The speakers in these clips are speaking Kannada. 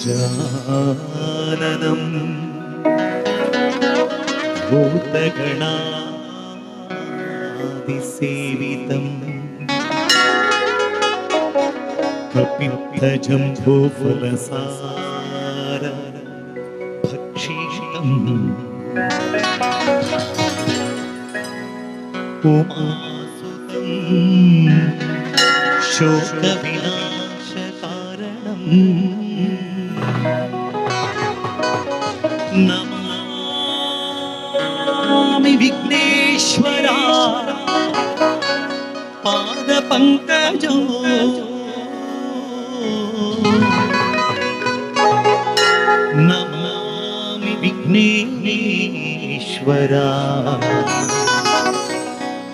गजाननं भूतगणादिसेवितं कपित्थजम्बूफलसार भक्षितं उमासुतं शोकविनाशकारणम् नमामि विघ्नेश्वरा पादपङ्कजो नमामि विघ्नेश्वरा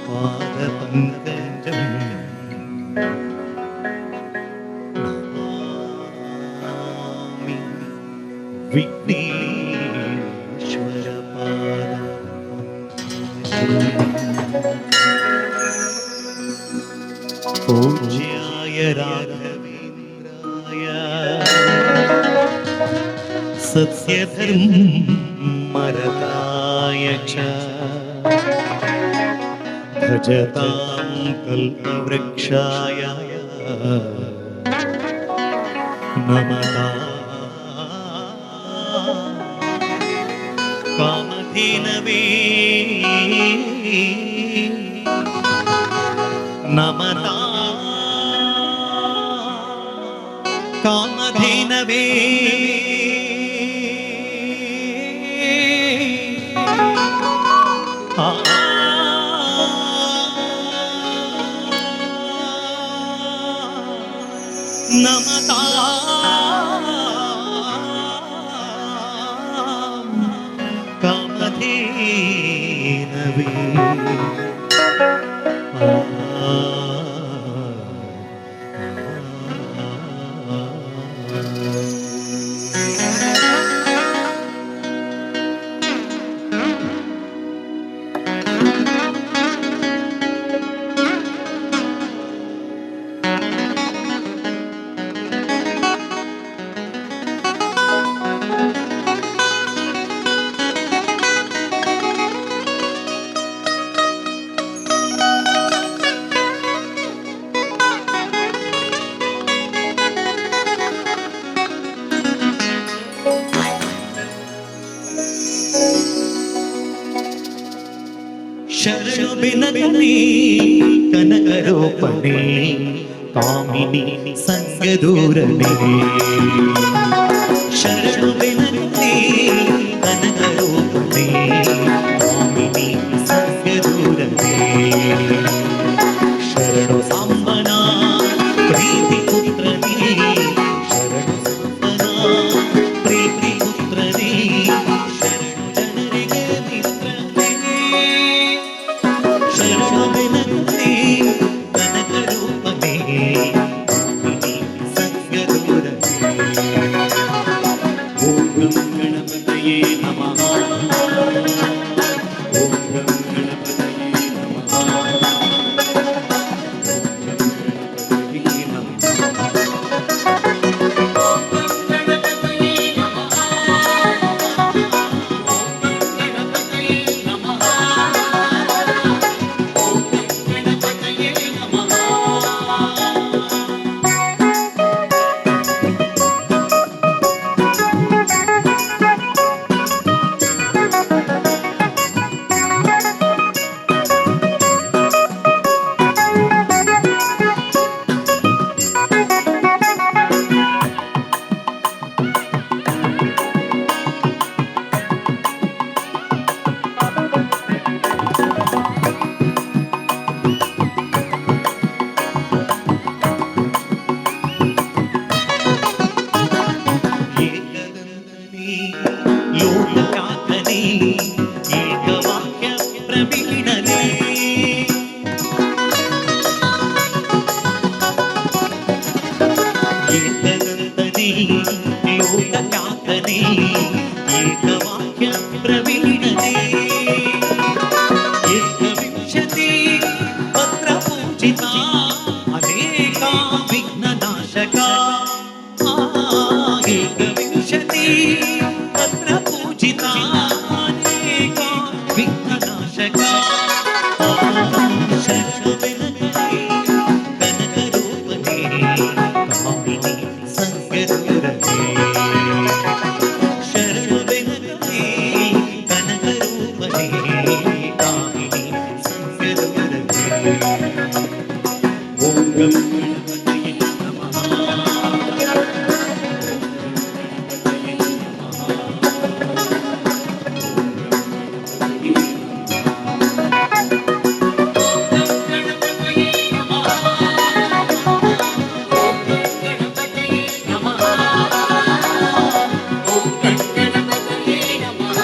पादपङ्कजं नमामि विघ्नेश्वर पूज्याय राघवेन्द्राय सत्यधर्मरताय च भजतां कल्पवृक्षाय नमतां कामधेनवे नमतां कामधेनवे नमतां कामधेनवे शरणु बिनगनी कनकरोपणे कामिनी संगदूरणे शरणु बिनगनी कनकरोपणे कामिनी संगदूरणे शरणु सांबना प्रीतिपुत्रने शरणु सांबना प्रीतिपुत्रने गणपतये नमः ओम गणपतये ವಿನಾಯಕ ವಿಘ್ನನಾಶಕ ಶರಣವೆನಕನೇ ಕನಕರೂಪನೇ ಕಾಮಿನಿ ಸಂಗರುರನೇ ಶರಣವೆನಕನೇ ಕನಕರೂಪನೇ ಕಾಮಿನಿ ಸಂಗರುರನೇ ಓಂ ಗಂ ಗಣಪತಯೇ ನಮಃ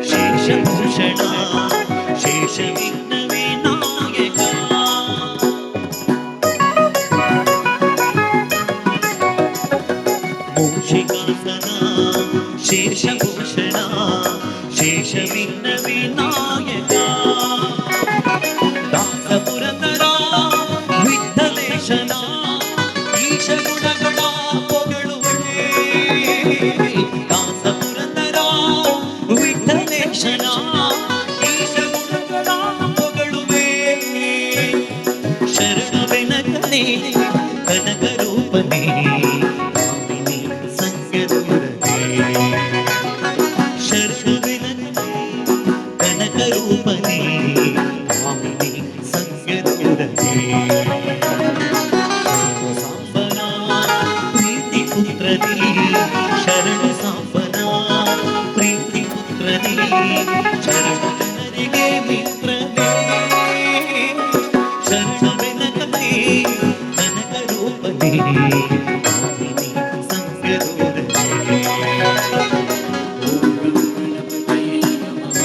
ಶೇಷಭೂಷಣ ಶೇಷವಿಘ್ನ ವಿನಾಯಕ ಮೂಷಿಕಾಸನ ಶೇಷಭೂಷಣ ಶೇಷವಿಘ್ನ ವಿನಾಯಕ ದಾಸಪುರತರ ವಿಠ್ಠಲೇಶನ ಈಶ ಗುಣಗಳ ಪೊಗಳುವೆ ದಾಸಪುರತರ ವಿಠ್ಠಲೇಶನ ಈಶ ಗುಣಗಳ ಪೊಗಳುವೆ ಶರಣವೆನಕನೇ ಕನಕರೂಪನೇ ಕಾಮಿನಿ ಸಂಗರುರನೇ ಶರಣವೆನಕನೇ ಕನಕರೂಪನೇ ಕಾಮಿನಿ ಸಂಗರುರನೇ ಸಾಂಬನ ಪ್ರೀತಿ ಪುತ್ರನೇ ಶರಣ ಸಾಂಬನ ಪ್ರೀತಿ ಪುತ್ರನೇ ಶರಣ ಜನರಿಗೆ ಮಿತ್ರನೇ ಶರಣವೆನಕನೇ ಕನಕರೂಪನೇ ಕಾಮಿನಿ ಸಂಗರುರನೇ ಓಂ ಗಣಪತಯೇ ನಮಃ